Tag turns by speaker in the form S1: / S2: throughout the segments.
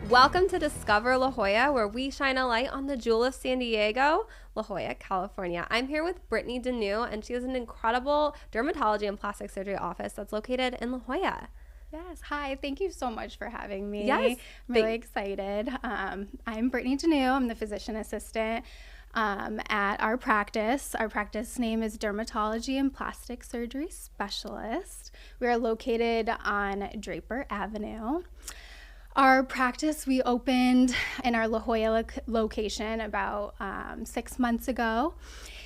S1: Welcome to Discover La Jolla, where we shine a light on the jewel of San Diego, La Jolla, California. I'm here with Brittany Deneau, and she has an incredible dermatology and plastic surgery office that's located in La Jolla.
S2: Yes. Hi. Thank you so much for having me.
S1: Yes.
S2: I'm really excited. I'm Brittany Deneau. I'm the physician assistant at our practice. Our practice name is Dermatology and Plastic Surgery Specialist. We are located on Draper Avenue. Our practice, we opened in our La Jolla location about 6 months ago.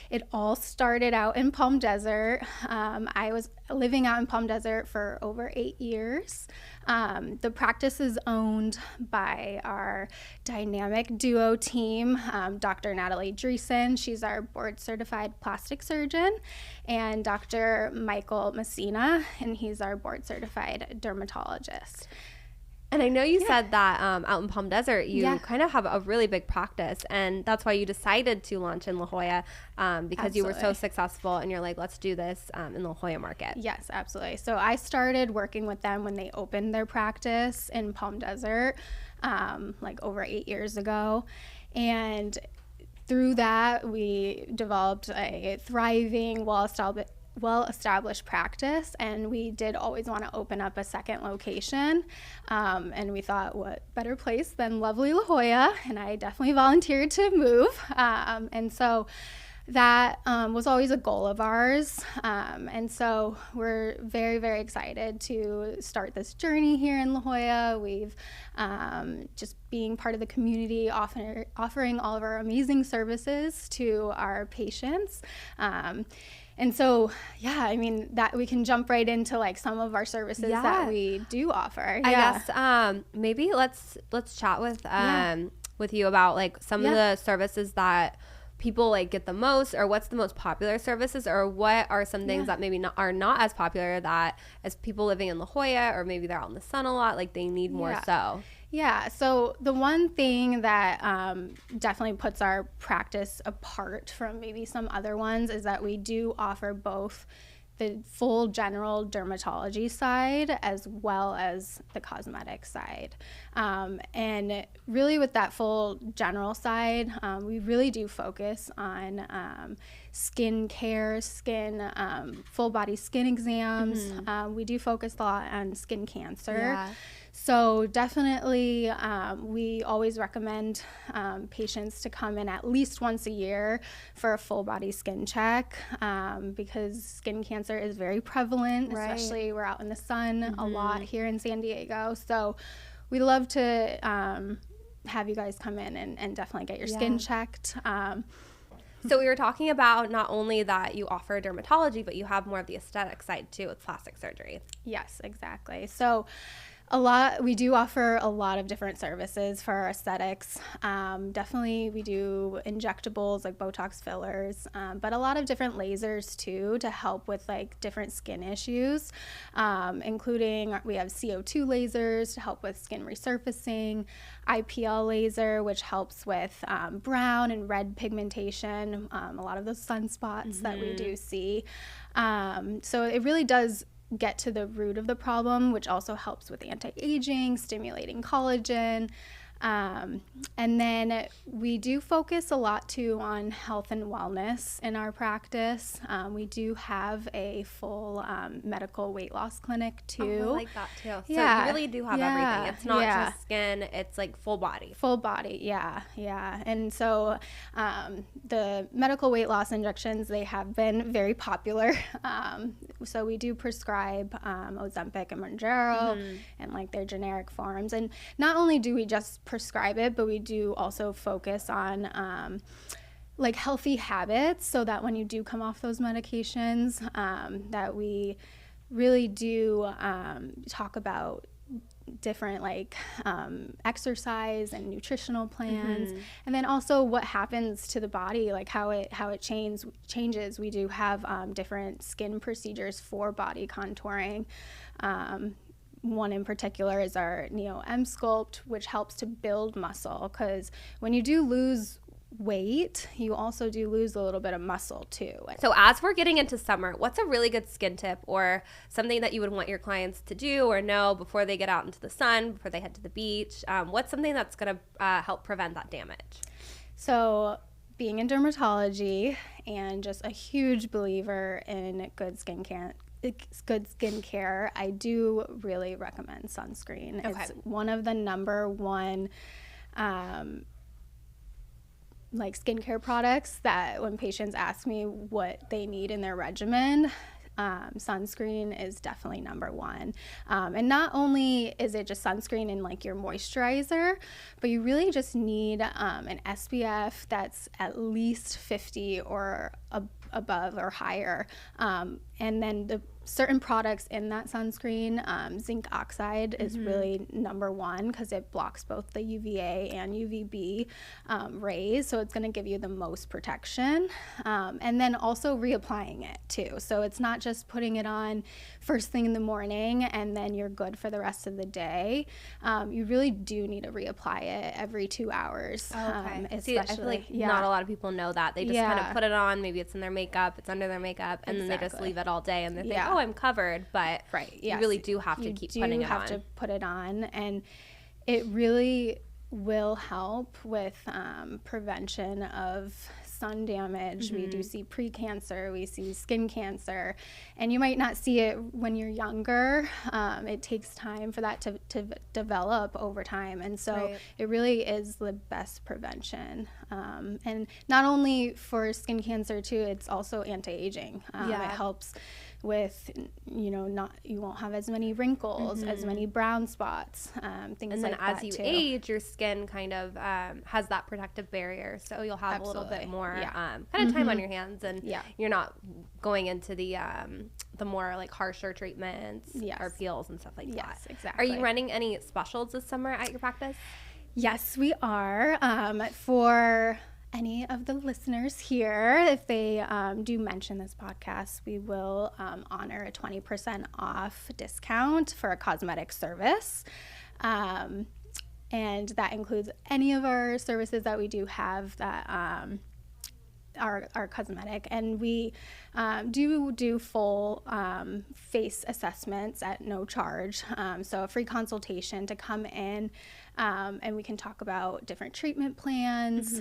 S2: It all started out in Palm Desert. I was living out in Palm Desert for over 8 years. The practice is owned by our dynamic duo team, Dr. Natalie Dreesen. She's our board-certified plastic surgeon, and Dr. Michael Messina, and he's our board-certified dermatologist.
S1: And I know you said that out in Palm Desert, you kind of have a really big practice, and that's why you decided to launch in La Jolla because you were so successful, and you're like, let's do this in the La Jolla market.
S2: Yes, absolutely. So I started working with them when they opened their practice in Palm Desert, like over 8 years ago. And through that, we developed a thriving, well-established practice, and we did always want to open up a second location, and we thought, what better place than lovely La Jolla, and I definitely volunteered to move, and so that was always a goal of ours, and so we're very, very excited to start this journey here in La Jolla. We've just being part of the community, offering all of our amazing services to our patients. And so, I mean, that we can jump right into like some of our services that we do offer.
S1: I guess maybe let's chat with you about like some of the services that people like get the most, or what's the most popular services, or what are some things that maybe are not as popular that as people living in La Jolla, or maybe they're out in the sun a lot, like they need more so.
S2: Yeah, so the one thing that definitely puts our practice apart from maybe some other ones is that we do offer both the full general dermatology side as well as the cosmetic side. And really with that full general side, we really do focus on skin care, full body skin exams. We do focus a lot on skin cancer. So definitely, we always recommend patients to come in at least once a year for a full body skin check, because skin cancer is very prevalent, especially we're out in the sun a lot here in San Diego. So we love to have you guys come in and definitely get your skin checked.
S1: So we were talking about not only that you offer dermatology, but you have more of the aesthetic side too with plastic surgery.
S2: Yes, exactly. So we do offer a lot of different services for our aesthetics. Definitely we do injectables like Botox fillers, but a lot of different lasers too to help with like different skin issues, including we have CO2 lasers to help with skin resurfacing, IPL laser, which helps with brown and red pigmentation, a lot of those sunspots that we do see. So it really does get to the root of the problem, which also helps with anti-aging, stimulating collagen. And then we do focus a lot too on health and wellness in our practice. We do have a full medical weight loss clinic too.
S1: Oh, I like that too. So you really do have everything. It's not just skin, it's like full body.
S2: Full body, yeah. And so the medical weight loss injections, they have been very popular. So we do prescribe Ozempic and Mounjaro and like their generic forms. And not only do we just prescribe it, but we do also focus on like healthy habits, so that when you do come off those medications, that we really do talk about different like exercise and nutritional plans, and then also what happens to the body, like how it changes. We do have different skin procedures for body contouring. One in particular is our Neo M Sculpt, which helps to build muscle, because when you do lose weight, you also do lose a little bit of muscle too.
S1: So as we're getting into summer, what's a really good skin tip or something that you would want your clients to do or know before they get out into the sun, before they head to the beach? What's something that's going to help prevent that damage?
S2: So being in dermatology and just a huge believer in good skincare, I do really recommend sunscreen.
S1: Okay.
S2: It's one of the number one like skincare products that when patients ask me what they need in their regimen, sunscreen is definitely number one. And not only is it just sunscreen and like your moisturizer, but you really just need an SPF that's at least 50 or above or higher. And then the certain products in that sunscreen, zinc oxide is really number one because it blocks both the UVA and UVB rays, so it's going to give you the most protection. And then also reapplying it too, so it's not just putting it on first thing in the morning and then you're good for the rest of the day. You really do need to reapply it every 2 hours.
S1: Okay. See, I feel like not a lot of people know that. They just kind of put it on, maybe it's in their makeup, it's under their makeup, and then they just leave it all day and they think, oh, I'm covered, but you really do have to keep putting it on. You have to
S2: put it on, and it really will help with prevention of sun damage. We do see pre-cancer, we see skin cancer, and you might not see it when you're younger. It takes time for that to develop over time, and so it really is the best prevention. And not only for skin cancer too, it's also anti-aging. It helps with, you won't have as many wrinkles, as many brown spots, things like that.
S1: And then as you age, your skin kind of has that protective barrier, so you'll have a little bit more kind of time on your hands, and you're not going into the more like harsher treatments or peels and stuff like that.
S2: Yes, exactly.
S1: Are you running any specials this summer at your practice?
S2: Yes, we are. For any of the listeners here, if they do mention this podcast, we will honor a 20% off discount for a cosmetic service. And that includes any of our services that we do have that are cosmetic. And we do full face assessments at no charge. So a free consultation to come in, and we can talk about different treatment plans,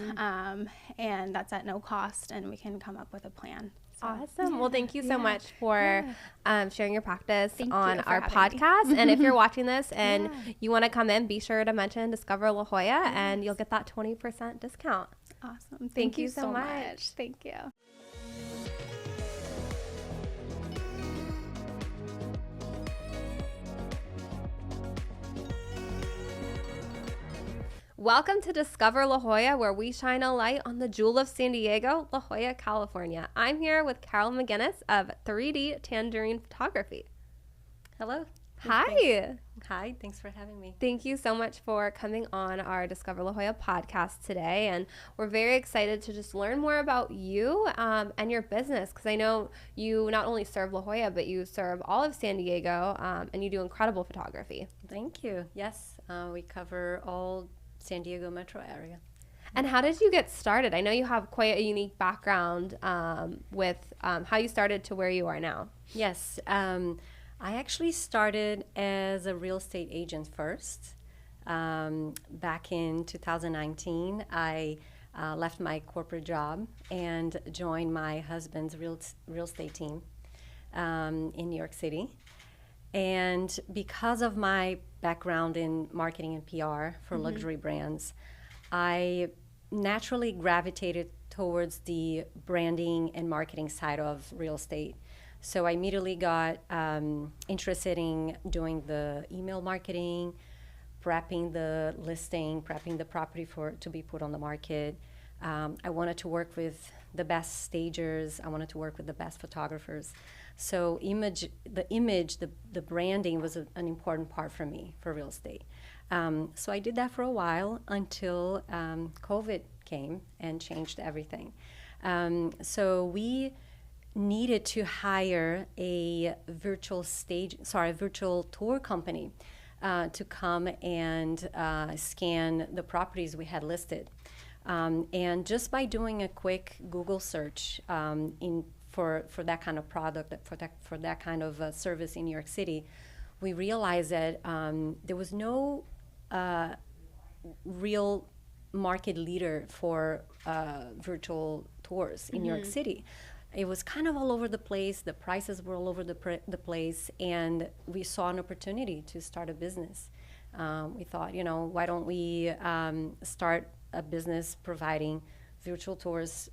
S2: and that's at no cost, and we can come up with a plan. So,
S1: awesome. Well, thank you so much for sharing your practice on our podcast. And if you're watching this and you want to come in, be sure to mention Discover La Jolla, and you'll get that 20% discount.
S2: Awesome. Thank you so much. Thank you.
S1: Welcome to Discover La Jolla, where we shine a light on the jewel of San Diego, La Jolla, California. I'm here with Carol McGinnis of 3D Tangerine Photography.
S3: Hello.
S1: Hi.
S3: Thanks. Hi. Thanks for having me.
S1: Thank you so much for coming on our Discover La Jolla podcast today. And we're very excited to just learn more about you and your business, because I know you not only serve La Jolla, but you serve all of San Diego, and you do incredible photography.
S3: Thank you. Yes, we cover all San Diego metro area.
S1: And how did you get started? I know you have quite a unique background with how you started to where you are now.
S3: Yes, I actually started as a real estate agent first. Back in 2019, I left my corporate job and joined my husband's real estate team in New York City. And because of my background in marketing and PR for luxury brands, I naturally gravitated towards the branding and marketing side of real estate. So I immediately got interested in doing the email marketing, prepping the listing, prepping the property to be put on the market. I wanted to work with the best stagers. I wanted to work with the best photographers. So the branding was an important part for me for real estate. So I did that for a while until COVID came and changed everything. So we needed to hire a virtual tour company to come and scan the properties we had listed. And just by doing a quick Google search for that kind of product, for that kind of service in New York City, we realized that there was no real market leader for virtual tours in New York City. It was kind of all over the place. The prices were all over the place, and we saw an opportunity to start a business. We thought, why don't we start a business providing virtual tours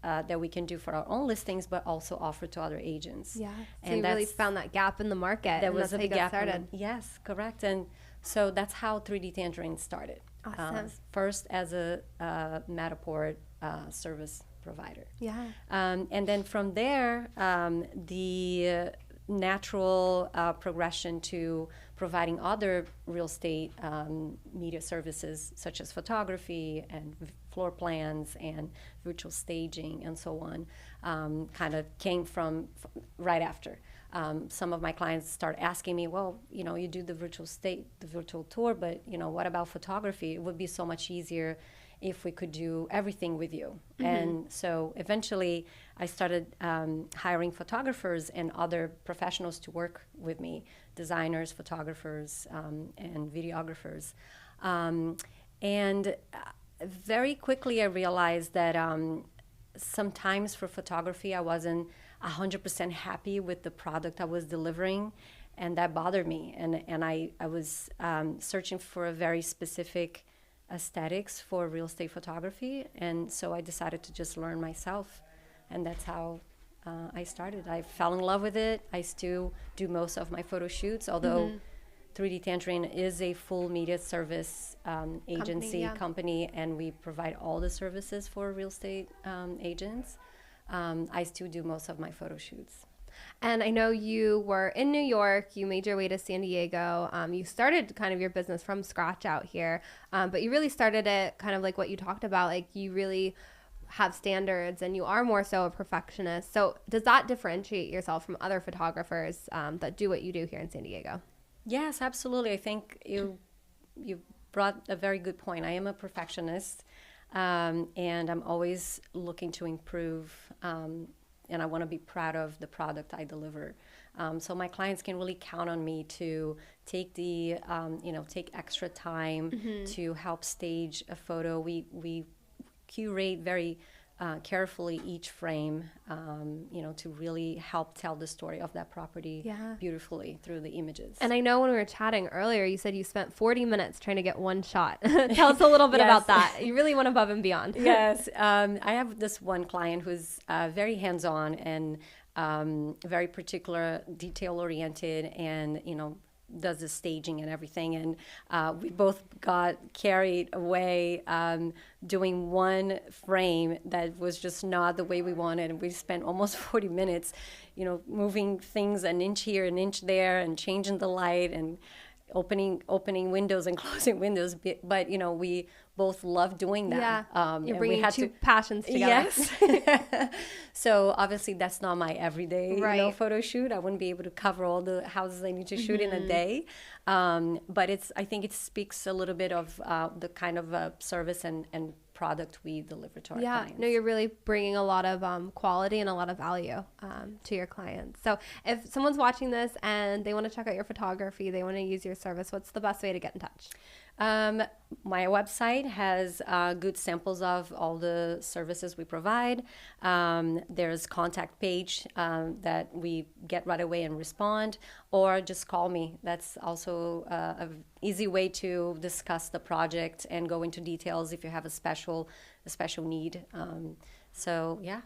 S3: that we can do for our own listings, but also offer to other agents.
S1: Yeah, so
S3: and
S1: you really found that gap in the market.
S3: That was a big gap.
S1: Started.
S3: Yes, correct. And so that's how 3D Tangerine started.
S1: Awesome.
S3: First as a Matterport service provider.
S1: Yeah.
S3: And then from there, the natural progression to providing other real estate media services such as photography and floor plans and virtual staging and so on kind of came from right after. Some of my clients start asking me, well, you do the virtual tour, but what about photography? It would be so much easier if we could do everything with you. And so eventually I started hiring photographers and other professionals to work with me, designers, photographers, and videographers. And very quickly I realized that sometimes for photography I wasn't 100% happy with the product I was delivering, and that bothered me. And I was searching for a very specific aesthetics for real estate photography, and so I decided to just learn myself, and that's how I started. I fell in love with it. I still do most of my photo shoots, although 3D Tangerine is a full media service agency company, and we provide all the services for real estate agents. I still do most of my photo shoots.
S1: And I know you were in New York, you made your way to San Diego. You started kind of your business from scratch out here, but you really started it kind of like what you talked about, like you really have standards and you are more so a perfectionist. So does that differentiate yourself from other photographers that do what you do here in San Diego?
S3: Yes, absolutely. I think you brought a very good point. I am a perfectionist, and I'm always looking to improve, and I want to be proud of the product I deliver. So my clients can really count on me to take take extra time to help stage a photo. We curate very carefully each frame, to really help tell the story of that property beautifully through the images.
S1: And I know when we were chatting earlier, you said you spent 40 minutes trying to get one shot. Tell us a little bit about that. You really went above and beyond.
S3: Yes. I have this one client who's very hands-on and very particular, detail-oriented, and, does the staging and everything. And we both got carried away doing one frame that was just not the way we wanted. And we spent almost 40 minutes, moving things an inch here, an inch there, and changing the light and opening windows and closing windows. But, we both love doing that.
S1: Yeah, you're bringing two passions together.
S3: Yes. So obviously that's not my everyday photo shoot. I wouldn't be able to cover all the houses I need to shoot in a day. But I think it speaks a little bit of the kind of service and product we deliver to our clients.
S1: No, you're really bringing a lot of quality and a lot of value to your clients. So if someone's watching this and they want to check out your photography, they want to use your service, what's the best way to get in touch?
S3: My website has good samples of all the services we provide. There's contact page that we get right away and respond, or just call me. That's also an easy way to discuss the project and go into details if you have a special need. So yeah,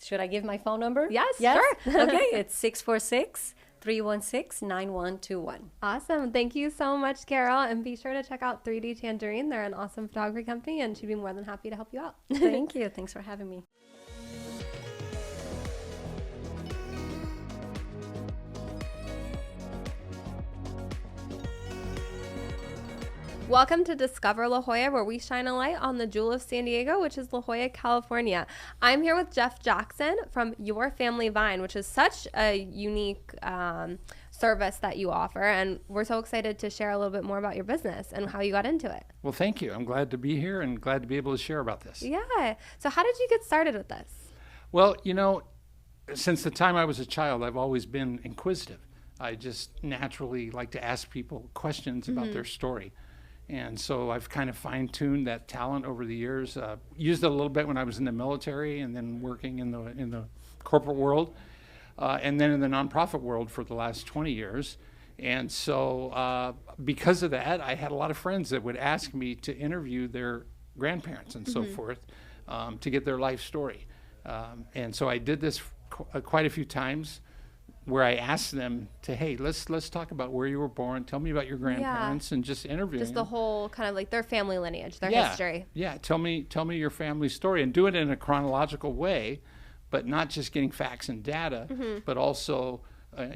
S3: should I give my phone number?
S1: Yes?
S3: Sure. Okay, it's 646-316-9121.
S1: Awesome. Thank you so much, Carol. And be sure to check out 3D Tangerine. They're an awesome photography company, and she'd be more than happy to help you out.
S3: Thank you. Thanks for having me.
S1: Welcome to Discover La Jolla, where we shine a light on the jewel of San Diego, which is La Jolla, California. I'm here with Jeff Jackson from Your Family Vine, which is such a unique service that you offer, and we're so excited to share a little bit more about your business and how you got into it.
S4: Well, thank you. I'm glad to be here and glad to be able to share about this.
S1: Yeah. So how did you get started with this?
S4: Well, since the time I was a child, I've always been inquisitive. I just naturally like to ask people questions about their story. And so I've kind of fine-tuned that talent over the years. Used it a little bit when I was in the military and then working in the corporate world. And then in the nonprofit world for the last 20 years. And so because of that, I had a lot of friends that would ask me to interview their grandparents and so forth to get their life story. And so I did this quite a few times where I asked them to, hey, let's talk about where you were born. Tell me about your grandparents and just interview them.
S1: Just the whole kind of like their family lineage, their history.
S4: Yeah, tell me your family story and do it in a chronological way, but not just getting facts and data, but also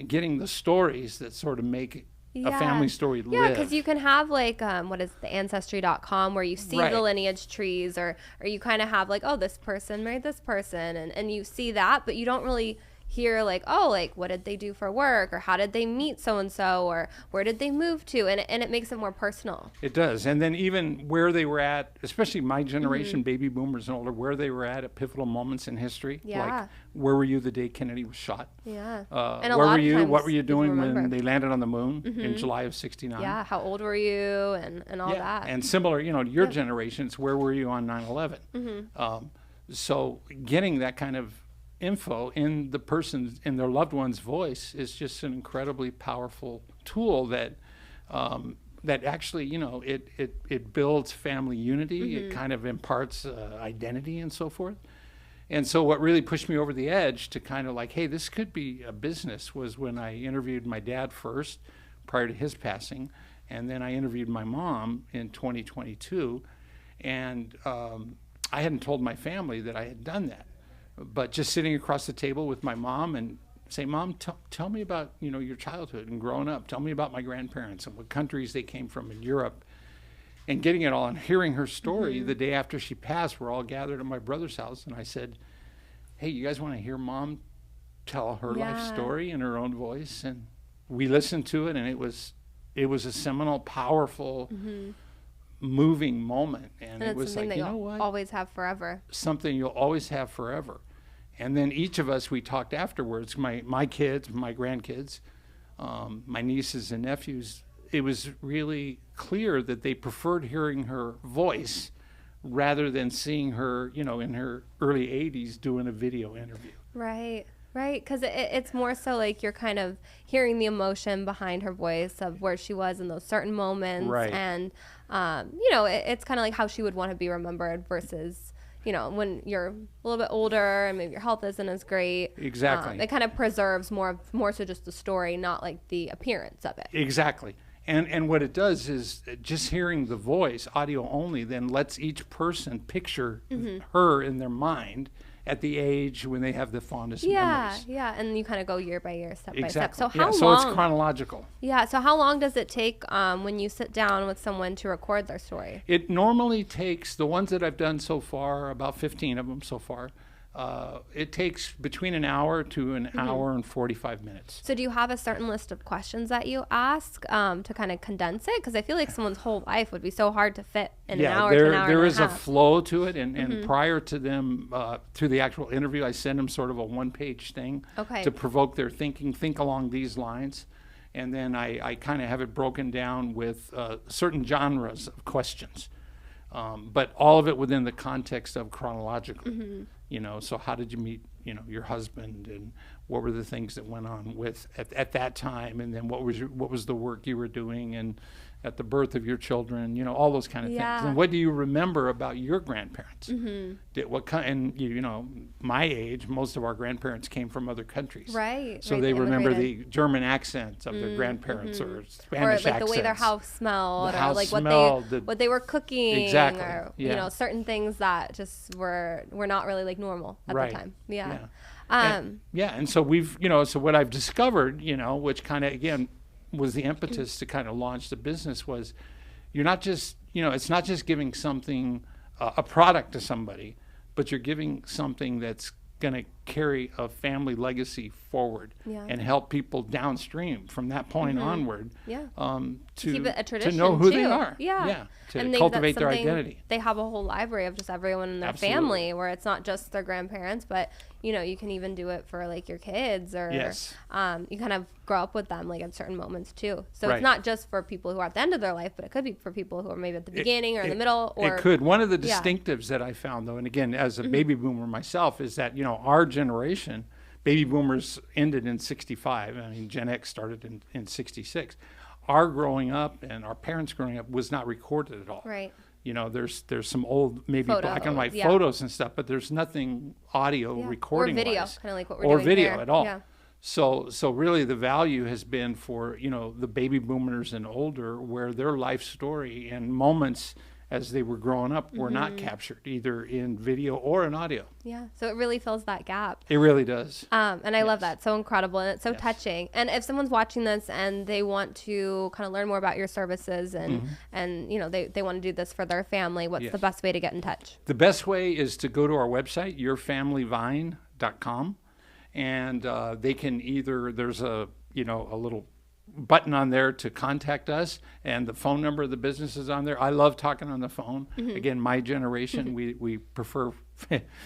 S4: getting the stories that sort of make a family story live.
S1: Yeah, because you can have like, what is it, the ancestry.com, where you see the lineage trees, or you kind of have like, oh, this person married this person, and you see that, but you don't really hear like, oh, like what did they do for work, or how did they meet so-and-so, or where did they move to, and it makes it more personal.
S4: It does. And then even where they were at, especially my generation, baby boomers and older, where they were at pivotal moments in history. Like, where were you the day Kennedy was shot?
S1: And
S4: where were you? What were you doing when they landed on the moon in July of '69?
S1: Yeah, how old were you, and all that.
S4: And similar, your generations, where were you on 9/11? So getting that kind of info in the person's, in their loved one's voice is just an incredibly powerful tool that that actually, it builds family unity. It kind of imparts identity and so forth. And so what really pushed me over the edge to kind of like, hey, this could be a business, was when I interviewed my dad first prior to his passing, and then I interviewed my mom in 2022, and I hadn't told my family that I had done that. But just sitting across the table with my mom and say, Mom, tell me about your childhood and growing up. Tell me about my grandparents and what countries they came from in Europe. And getting it all and hearing her story the day after she passed, we're all gathered at my brother's house. And I said, hey, you guys want to hear Mom tell her life story in her own voice? And we listened to it, and it was a seminal, powerful, moving moment. And it was like, what?
S1: Always have forever.
S4: Something you'll always have forever. And then each of us, we talked afterwards, my kids, my grandkids, my nieces and nephews. It was really clear that they preferred hearing her voice rather than seeing her, in her early 80s doing a video interview.
S1: Right. Because it's more so like you're kind of hearing the emotion behind her voice of where she was in those certain moments.
S4: Right.
S1: And, it's kind of like how she would want to be remembered versus, when you're a little bit older and maybe your health isn't as great.
S4: Exactly.
S1: It kind of preserves more so just the story, not like the appearance of it.
S4: Exactly. And what it does is just hearing the voice, audio only, then lets each person picture her in their mind at the age when they have the fondest memories.
S1: Yeah, and you kind of go year by year, step by step.
S4: So
S1: how long?
S4: So it's chronological.
S1: Yeah, so how long does it take when you sit down with someone to record their story?
S4: It normally takes, the ones that I've done so far, about 15 of them so far, it takes between an hour to an hour and 45 minutes.
S1: So do you have a certain list of questions that you ask to kind of condense it? Because I feel like someone's whole life would be so hard to fit in an hour to an hour and a half.
S4: There is a flow to it, and prior to them, to the actual interview, I send them sort of a one-page thing to provoke their thinking, think along these lines. And then I kind of have it broken down with certain genres of questions, but all of it within the context of chronologically. So how did you meet, your husband, and what were the things that went on with at that time, and then what was the work you were doing, and at the birth of your children, all those kind of things. And what do you remember about your grandparents? What kind? And my age, most of our grandparents came from other countries,
S1: right?
S4: So they remember the German accents of their grandparents, or Spanish accents,
S1: or like the way their house smelled,
S4: or
S1: like
S4: what
S1: they were cooking,
S4: exactly,
S1: or certain things that just were not really like normal at the time.
S4: And so we've so what I've discovered, which kind of again was the impetus to kind of launch the business, was you're not just it's not just giving something, a product to somebody, but you're giving something that's going to carry a family legacy forward and help people downstream from that point onward to
S1: keep it a tradition,
S4: to know who
S1: too.
S4: they are. To
S1: And
S4: cultivate their identity.
S1: They have a whole library of just everyone in their family, where it's not just their grandparents, but you can even do it for like your kids, or you kind of grow up with them like at certain moments too. So it's not just for people who are at the end of their life, but it could be for people who are maybe at the beginning or in the middle. Or
S4: it could. One of the distinctives that I found, though, and again, as a baby boomer myself, is that our generation, baby boomers ended in 65. I mean, Gen X started in 66. Our growing up and our parents growing up was not recorded at all.
S1: Right.
S4: There's some old maybe black and white photos and stuff, but there's nothing audio recording
S1: or video,
S4: wise,
S1: kind of like what we're doing
S4: or video
S1: here.
S4: at all.
S1: Yeah.
S4: So really the value has been for the baby boomers and older, where their life story and moments as they were growing up were not captured either in video or in audio.
S1: Yeah, so it really fills that gap.
S4: It really does.
S1: And I love that. So incredible, and it's so touching. And if someone's watching this and they want to kind of learn more about your services and they want to do this for their family, what's the best way to get in touch?
S4: The best way is to go to our website, yourfamilyvine.com, and they can either, there's a little button on there to contact us, and the phone number of the business is on there. I love talking on the phone. Again, my generation, we prefer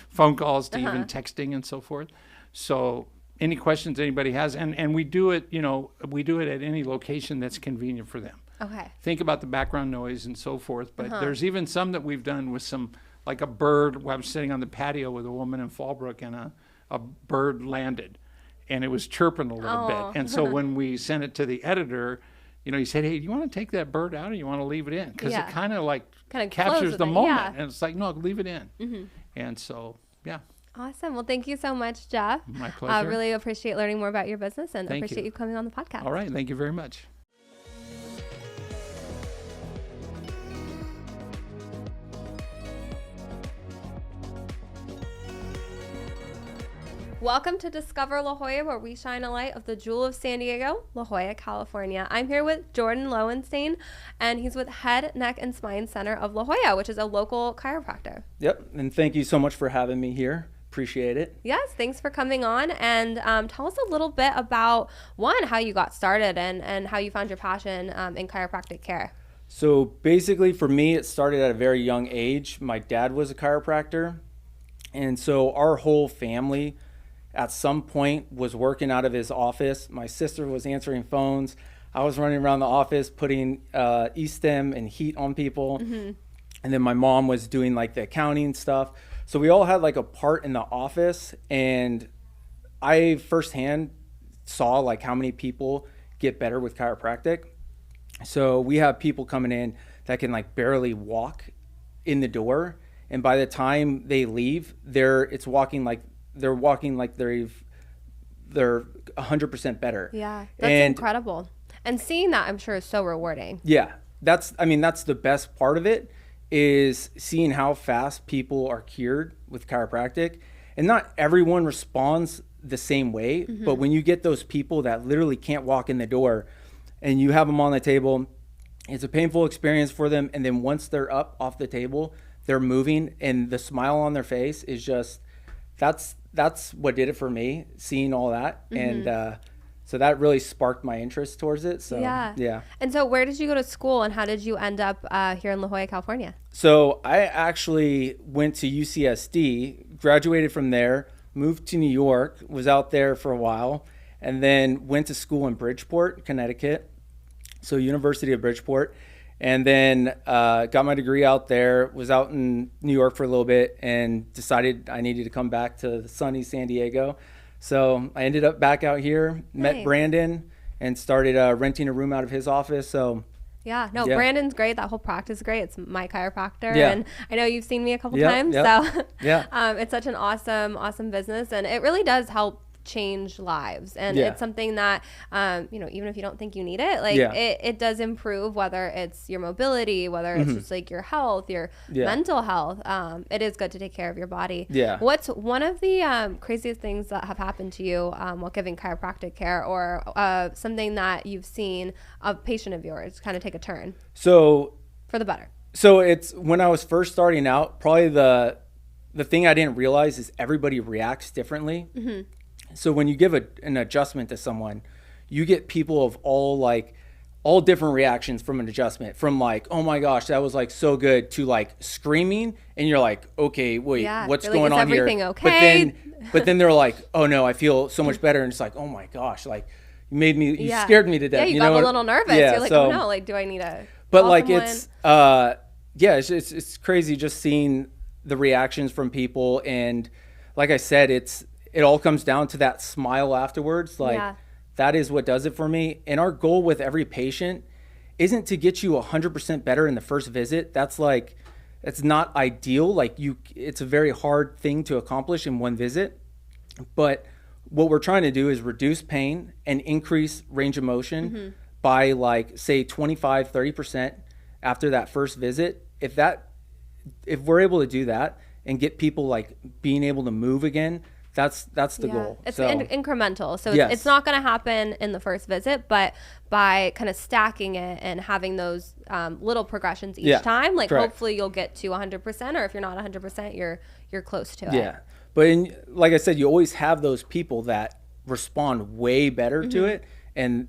S4: phone calls to even texting and so forth. So any questions anybody has, and we do it, we do it at any location that's convenient for them.
S1: Okay.
S4: Think about the background noise and so forth, but there's even some that we've done with some, like a bird. I was sitting on the patio with a woman in Fallbrook, and a bird landed, and it was chirping a little bit. And so when we sent it to the editor, he said, hey, do you want to take that bird out, or you want to leave it in? Because it kind of captures the moment. And it's like, no, leave it in. And so,
S1: Awesome. Well, thank you so much, Jeff.
S4: My pleasure.
S1: I really appreciate learning more about your business, and
S4: Thank
S1: appreciate you coming on the podcast.
S4: All right. Thank you very much.
S1: Welcome to Discover La Jolla, where we shine a light of the jewel of San Diego, La Jolla, California. I'm here with Jordan Lowenstein, and he's with Head, Neck, and Spine Center of La Jolla, which is a local chiropractor.
S5: Yep, and thank you so much for having me here. Appreciate it.
S1: Yes, thanks for coming on, and tell us a little bit about, one, how you got started and how you found your passion in chiropractic care.
S5: So basically for me, it started at a very young age. My dad was a chiropractor, and so our whole family at some point was working out of his office. My sister was answering phones. I was running around the office putting e-stim and heat on people. And then my mom was doing like the accounting stuff. So we all had like a part in the office, and I firsthand saw like how many people get better with chiropractic. So we have people coming in that can like barely walk in the door, and by the time they leave, they're walking like they're 100% better.
S1: Yeah, that's incredible. And seeing that, I'm sure, is so rewarding.
S5: Yeah, that's the best part of it, is seeing how fast people are cured with chiropractic. And not everyone responds the same way, but when you get those people that literally can't walk in the door and you have them on the table, it's a painful experience for them. And then once they're up off the table, they're moving, and the smile on their face is just, that's what did it for me, seeing all that. And so that really sparked my interest towards it. So yeah.
S1: And so where did you go to school, and how did you end up here in La Jolla, California?
S5: So I actually went to UCSD, graduated from there, moved to New York, was out there for a while, and then went to school in Bridgeport, Connecticut. So University of Bridgeport. And then got my degree out there, was out in New York for a little bit, and decided I needed to come back to sunny San Diego. So I ended up back out here, met Brandon, and started renting a room out of his office. So
S1: Brandon's great. That whole practice is great. It's my chiropractor, and I know you've seen me a couple times. So it's such an awesome business, and it really does help change lives, and it's something that even if you don't think you need it, it does improve, whether it's your mobility, whether it's just like your health, your mental health. It is good to take care of your body. What's one of the craziest things that have happened to you while giving chiropractic care, or something that you've seen a patient of yours kind of take a turn for the better?
S5: So it's when I was first starting out, probably the the thing I didn't realize is everybody reacts differently. So when you give an adjustment to someone, you get people of all different reactions from an adjustment, from like, oh my gosh, that was like so good, to like screaming, and you're like, okay, wait, what's going on here?
S1: Everything okay?
S5: But then they're like, oh no, I feel so much better, and it's like, oh my gosh, like you scared me to death.
S1: Yeah, you got a little nervous.
S5: Yeah,
S1: you're like, oh no, like, do I need to?
S5: But
S1: call
S5: like
S1: someone?
S5: it's crazy just seeing the reactions from people, and like I said, it all comes down to that smile afterwards. Like that is what does it for me. And our goal with every patient isn't to get you 100% better in the first visit. That's like, it's not ideal. Like it's a very hard thing to accomplish in one visit. But what we're trying to do is reduce pain and increase range of motion by like, say 25, 30% after that first visit. If we're able to do that and get people like being able to move again, that's the goal.
S1: It's incremental. So it's not going to happen in the first visit, but by kind of stacking it and having those little progressions each time, like hopefully you'll get to 100%, or if you're not 100%, you're close to it.
S5: Yeah. But like I said, you always have those people that respond way better to it, and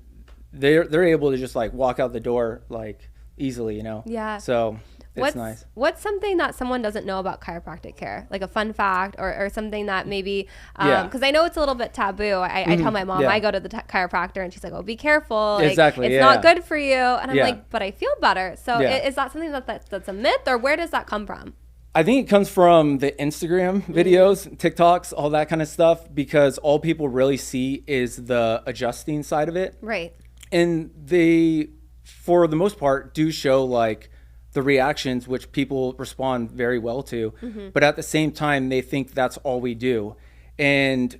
S5: they're able to just like walk out the door like easily, you know?
S1: Yeah.
S5: So it's nice.
S1: What's something that someone doesn't know about chiropractic care? Like a fun fact or something that maybe, because I know it's a little bit taboo. I tell my mom, I go to the chiropractor and she's like, oh, be careful. Like, it's not good for you. And I'm like, but I feel better. So is that something that's a myth, or where does that come from?
S5: I think it comes from the Instagram videos, TikToks, all that kind of stuff, because all people really see is the adjusting side of it.
S1: Right.
S5: And they, for the most part, do show like the reactions, which people respond very well to. But at the same time, they think that's all we do. And,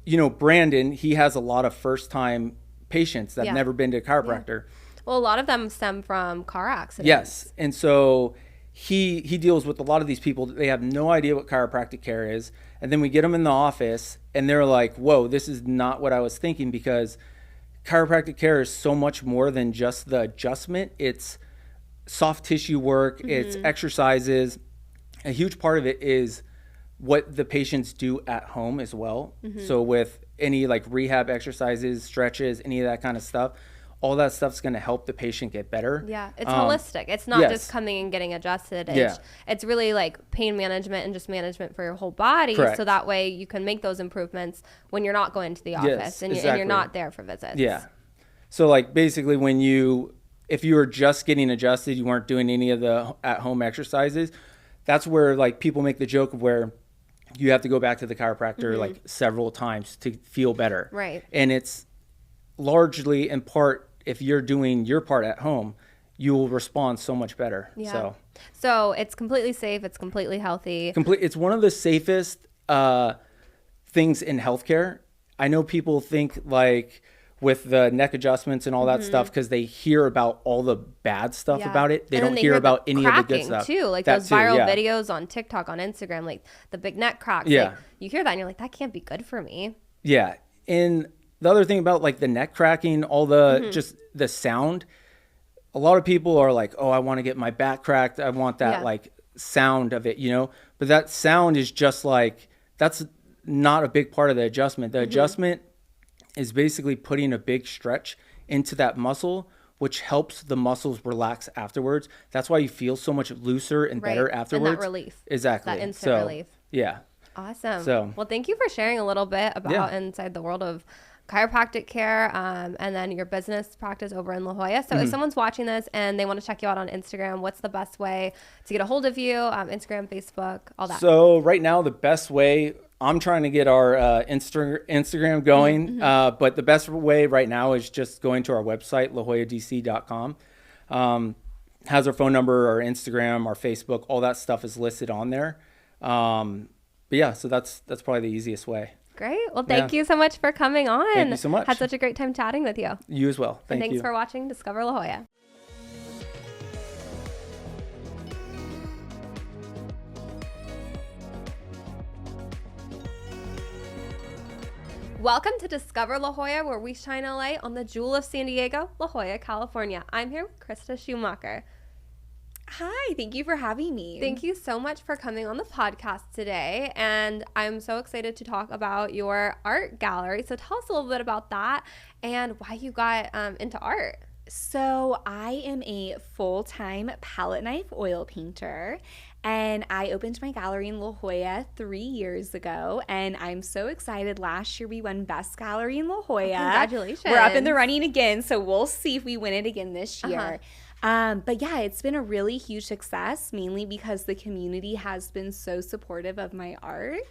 S5: you know, Brandon, he has a lot of first-time patients that have never been to a chiropractor.
S1: Well, a lot of them stem from car accidents.
S5: Yes. And so he deals with a lot of these people. They have no idea what chiropractic care is. And then we get them in the office and they're like, whoa, this is not what I was thinking, because chiropractic care is so much more than just the adjustment. It's soft tissue work, it's exercises. A huge part of it is what the patients do at home as well. So with any like rehab exercises, stretches, any of that kind of stuff, all that stuff's going to help the patient get better.
S1: Yeah, it's holistic. It's not just coming and getting adjusted. It's really like pain management and just management for your whole body.
S5: Correct.
S1: So that way you can make those improvements when you're not going to the office and you're not there for visits.
S5: Yeah. So like basically if you were just getting adjusted, you weren't doing any of the at-home exercises, that's where like people make the joke of where you have to go back to the chiropractor like several times to feel better.
S1: Right.
S5: And it's largely in part, if you're doing your part at home, you will respond so much better.
S1: Yeah. So it's completely safe. It's completely healthy.
S5: It's one of the safest things in healthcare. I know people think like with the neck adjustments and all that stuff, because they hear about all the bad stuff about it. They don't hear about any of the good stuff.
S1: Too. Like those viral videos on TikTok, on Instagram, like the big neck cracks.
S5: Yeah.
S1: Like, you hear that and you're like, that can't be good for me.
S5: Yeah. And the other thing about like the neck cracking, all the just the sound, a lot of people are like, oh, I want to get my back cracked. I want that like sound of it, you know, but that sound is just like, that's not a big part of the adjustment. The adjustment is basically putting a big stretch into that muscle, which helps the muscles relax afterwards. That's why you feel so much looser and better afterwards.
S1: And that relief.
S5: Exactly.
S1: That instant relief.
S5: Yeah.
S1: Awesome.
S5: So,
S1: well, thank you for sharing a little bit about inside the world of chiropractic care, and then your business practice over in La Jolla. So if someone's watching this and they want to check you out on Instagram, what's the best way to get a hold of you? Instagram, Facebook, all that.
S5: So right now, the best way, I'm trying to get our Instagram going, but the best way right now is just going to our website, lajoyadc.com. Has our phone number, our Instagram, our Facebook, all that stuff is listed on there. But yeah, so that's probably the easiest way.
S1: Great. Well, thank you so much for coming on.
S5: Thank you so much.
S1: Had such a great time chatting with you.
S5: You as well. Thank you.
S1: Thanks for watching Discover La Jolla. Welcome to Discover La Jolla, where we shine a light on the jewel of San Diego, La Jolla, California. I'm here with Krista Schumacher.
S6: Hi, thank you for having me.
S1: Thank you so much for coming on the podcast today. And I'm so excited to talk about your art gallery. So tell us a little bit about that and why you got into art.
S6: So I am a full-time palette knife oil painter, and I opened my gallery in La Jolla 3 years ago, and I'm so excited. Last year we won Best Gallery in La Jolla.
S1: Congratulations.
S6: We're up in the running again, so we'll see if we win it again this year. But yeah, it's been a really huge success, mainly because the community has been so supportive of my art.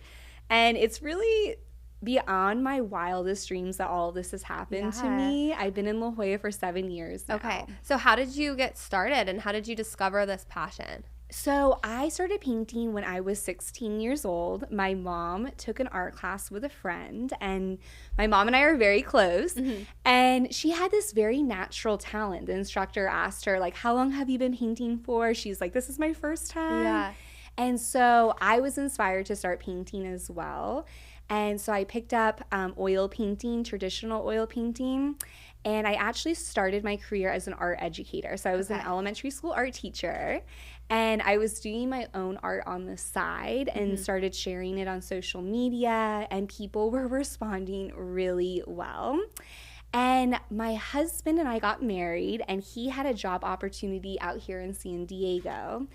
S6: And it's really beyond my wildest dreams that all of this has happened to me. I've been in La Jolla for 7 years now.
S1: Okay. So how did you get started and how did you discover this passion?
S6: So I started painting when I was 16 years old. My mom took an art class with a friend, and my mom and I are very close. And she had this very natural talent. The instructor asked her, like, how long have you been painting for? She's like, this is my first time.
S1: Yeah.
S6: And so I was inspired to start painting as well. And so I picked up oil painting, traditional oil painting. And I actually started my career as an art educator. So I was an elementary school art teacher. And I was doing my own art on the side and started sharing it on social media. And people were responding really well. And my husband and I got married, and he had a job opportunity out here in San Diego.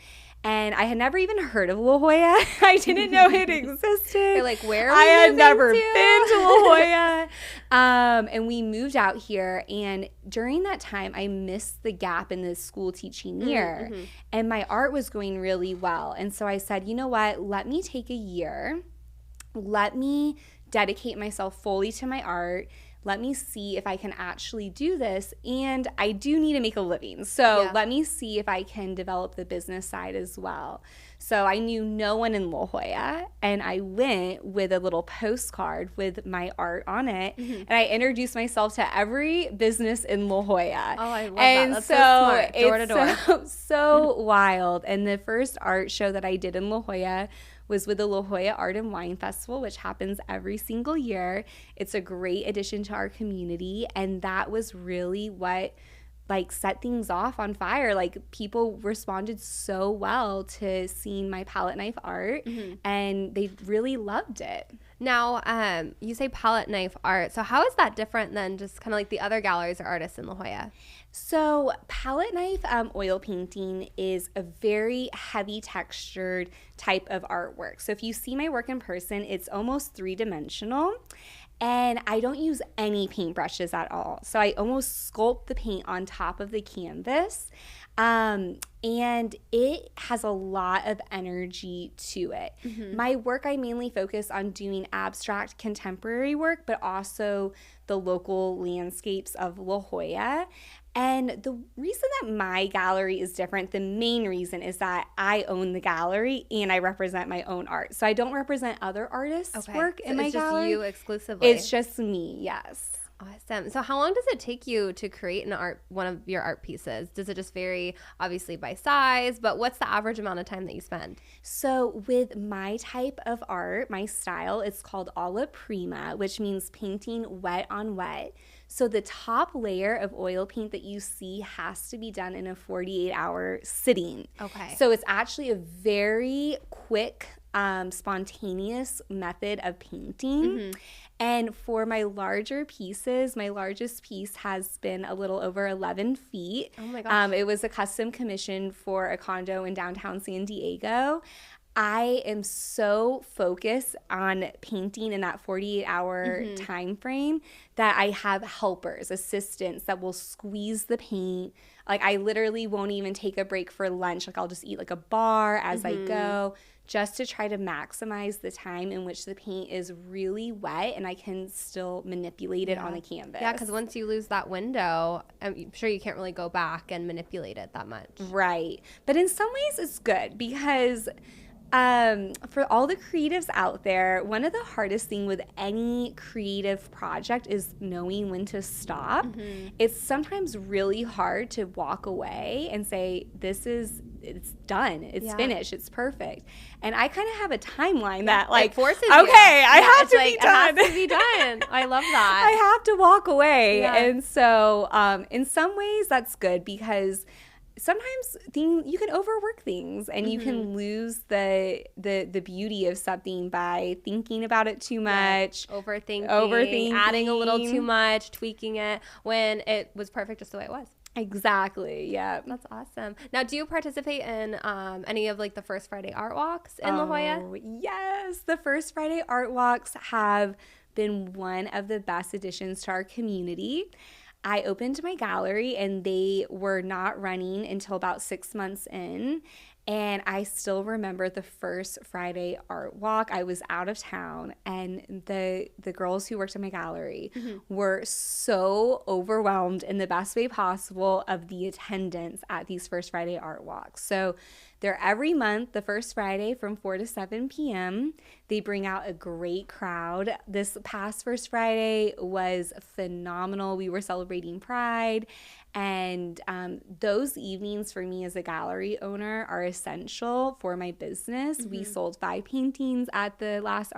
S6: And I had never even heard of La Jolla. I didn't know it existed.
S1: You're like, where are we
S6: I had never
S1: moving
S6: been to La Jolla. And we moved out here. And during that time, I missed the gap in the school teaching year. And my art was going really well. And so I said, you know what? Let me take a year. Let me dedicate myself fully to my art. Let me see if I can actually do this. And I do need to make a living. So let me see if I can develop the business side as well. So I knew no one in La Jolla, and I went with a little postcard with my art on it. And I introduced myself to every business in La Jolla.
S1: Oh, I love
S6: and
S1: that. That's so smart. Door to door.
S6: So wild. And the first art show that I did in La Jolla was with the La Jolla Art and Wine Festival, which happens every single year. It's a great addition to our community, and that was really what set things off on fire. Like, people responded so well to seeing my palette knife art, and they really loved it.
S1: Now, you say palette knife art. So how is that different than just kind of like the other galleries or artists in La Jolla?
S6: So palette knife oil painting is a very heavy textured type of artwork. So if you see my work in person, it's almost three-dimensional. And I don't use any paintbrushes at all. So I almost sculpt the paint on top of the canvas. And it has a lot of energy to it. My work, I mainly focus on doing abstract contemporary work, but also the local landscapes of La Jolla. And the reason that my gallery is different, the main reason is that I own the gallery and I represent my own art. So I don't represent other artists' work in my gallery.
S1: It's just you exclusively.
S6: It's just me, yes.
S1: Awesome. So how long does it take you to create one of your art pieces? Does it just vary, obviously, by size? But what's the average amount of time that you spend?
S6: So with my type of art, my style, it's called alla prima, which means painting wet on wet. So the top layer of oil paint that you see has to be done in a 48-hour sitting.
S1: Okay.
S6: So it's actually a very quick, spontaneous method of painting. And for my larger pieces, my largest piece has been a little over 11 feet.
S1: Oh my gosh.
S6: It was a custom commission for a condo in downtown San Diego. I am so focused on painting in that 48-hour time frame that I have helpers, assistants that will squeeze the paint. Like, I literally won't even take a break for lunch. Like, I'll just eat like a bar as I go, just to try to maximize the time in which the paint is really wet and I can still manipulate it on the canvas.
S1: Yeah, because once you lose that window, I'm sure you can't really go back and manipulate it that much.
S6: Right. But in some ways it's good because for all the creatives out there, one of the hardest things with any creative project is knowing when to stop. It's sometimes really hard to walk away and say, it's done, it's finished, it's perfect. And I kind of have a timeline that
S1: forces
S6: okay,
S1: you.
S6: I have to be done.
S1: It has to be done. I love that.
S6: I have to walk away. And so in some ways that's good because sometimes you can overwork things and you can lose the beauty of something by thinking about it too much,
S1: overthinking, adding a little too much, tweaking it when it was perfect just the way it was.
S6: Exactly. Yeah.
S1: That's awesome. Now, do you participate in any of like the First Friday art walks in La Jolla?
S6: Yes. The First Friday art walks have been one of the best additions to our community. I opened my gallery and they were not running until about 6 months in. And I still remember the first Friday art walk. I was out of town, and the girls who worked in my gallery were so overwhelmed in the best way possible of the attendance at these First Friday art walks. So they're every month, the first Friday from 4 to 7 p.m. They bring out a great crowd. This past First Friday was phenomenal. We were celebrating Pride. And those evenings for me as a gallery owner are essential for my business. We sold 5 paintings at the last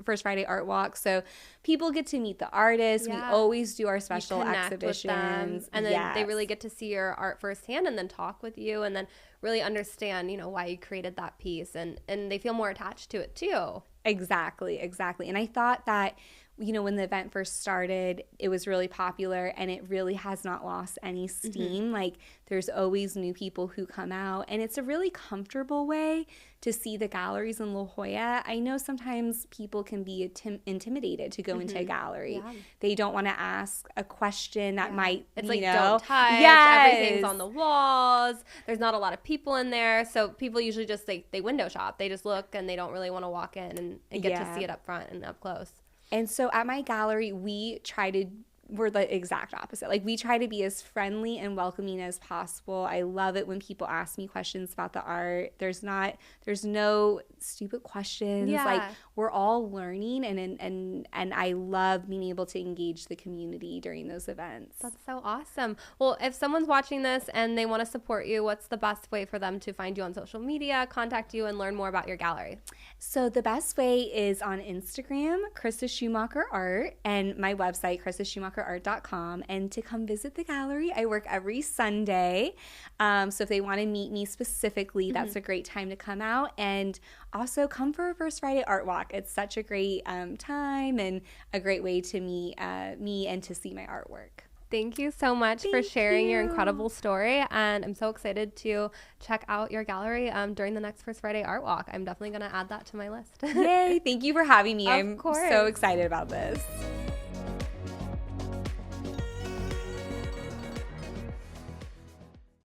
S6: First Friday art walk. So people get to meet the artists.
S1: Yeah.
S6: We always do our special
S1: exhibitions.
S6: exhibitions.
S1: And then they really get to see your art firsthand and then talk with you and then really understand, why you created that piece. And they feel more attached to it too.
S6: Exactly. And I thought that, when the event first started, it was really popular and it really has not lost any steam. Like there's always new people who come out and it's a really comfortable way to see the galleries in La Jolla. I know sometimes people can be intimidated to go into a gallery. Yeah. They don't want to ask a question that might,
S1: it's like, don't touch.
S6: Yes.
S1: Everything's on the walls. There's not a lot of people in there. So people usually just, they window shop. They just look and they don't really want to walk in and get to see it up front and up close.
S6: And so at my gallery, we're the exact opposite. Like we try to be as friendly and welcoming as possible. I love it when people ask me questions about the art. There's no stupid questions.
S1: Yeah.
S6: Like we're all learning and I love being able to engage the community during those events.
S1: That's so awesome. Well, if someone's watching this and they want to support you, what's the best way for them to find you on social media, contact you, and learn more about your gallery?
S6: So the best way is on Instagram, Krista Schumacher Art, and my website, KristaSchumacherArt.com. And to come visit the gallery, I work every Sunday. So if they want to meet me specifically, that's a great time to come out. And also come for a First Friday art walk. It's such a great time and a great way to meet me and to see my artwork.
S1: Thank you so much for sharing your incredible story. And I'm so excited to check out your gallery during the next First Friday art walk. I'm definitely going to add that to my list.
S6: Yay. Thank you for having me.
S1: Of course.
S6: I'm so excited about this.